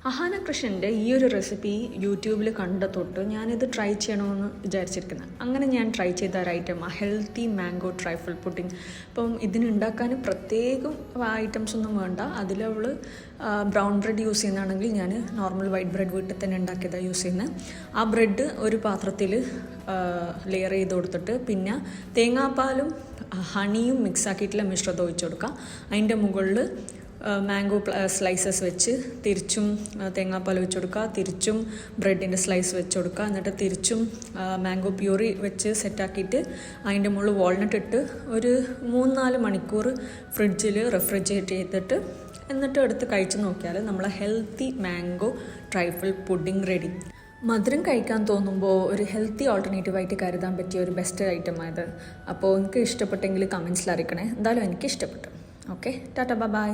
അഹാന കൃഷ്ണൻ്റെ ഈ ഒരു റെസിപ്പി യൂട്യൂബിൽ കണ്ട തൊട്ട് ഞാനിത് ട്രൈ ചെയ്യണമെന്ന് വിചാരിച്ചിരിക്കുന്നത്. അങ്ങനെ ഞാൻ ട്രൈ ചെയ്ത ഒരു item healthy mango trifle pudding. അപ്പം ഇതിനുണ്ടാക്കാൻ പ്രത്യേകം ഐറ്റംസ് ഒന്നും വേണ്ട. അതിലവൾ ബ്രൗൺ ബ്രെഡ് യൂസ് ചെയ്യുന്നതാണെങ്കിൽ ഞാൻ നോർമൽ വൈറ്റ് ബ്രെഡ് വീട്ടിൽ തന്നെ ഉണ്ടാക്കിയതാണ് യൂസ് ചെയ്യുന്നത്. ആ ബ്രെഡ് ഒരു പാത്രത്തിൽ ലെയർ ചെയ്ത് കൊടുത്തിട്ട് പിന്നെ തേങ്ങാപ്പാലും ഹണിയും മിക്സ് ആക്കിയിട്ടുള്ള മിശ്രിതം ഒഴിച്ച് കൊടുക്കുക. അതിൻ്റെ മുകളിൽ മാംഗോ സ്ലൈസസ് വെച്ച് തിരിച്ചും തേങ്ങാപ്പാൽ വെച്ച് കൊടുക്കുക, തിരിച്ചും ബ്രെഡിൻ്റെ സ്ലൈസ് വെച്ച് കൊടുക്കുക, എന്നിട്ട് തിരിച്ചും മാംഗോ പ്യൂറി വെച്ച് സെറ്റാക്കിയിട്ട് അതിൻ്റെ മുകളിൽ വാൾനട്ട് ഇട്ട് ഒരു 3-4 മണിക്കൂർ ഫ്രിഡ്ജിൽ റെഫ്രിജറേറ്റ് ചെയ്തിട്ട് എന്നിട്ട് എടുത്ത് കഴിച്ച് നോക്കിയാൽ നമ്മളെ healthy mango trifle pudding ready. മധുരം കഴിക്കാൻ തോന്നുമ്പോൾ ഒരു ഹെൽത്തി ഓൾട്ടർനേറ്റീവായിട്ട് കരുതാൻ പറ്റിയ ഒരു ബെസ്റ്റ് ഐറ്റമായത്. അപ്പോൾ എനിക്ക് ഇഷ്ടപ്പെട്ടെങ്കിൽ കമൻസിൽ അറിയിക്കണേ. എന്തായാലും എനിക്ക് ഇഷ്ടപ്പെട്ടു. Okay, Tata by.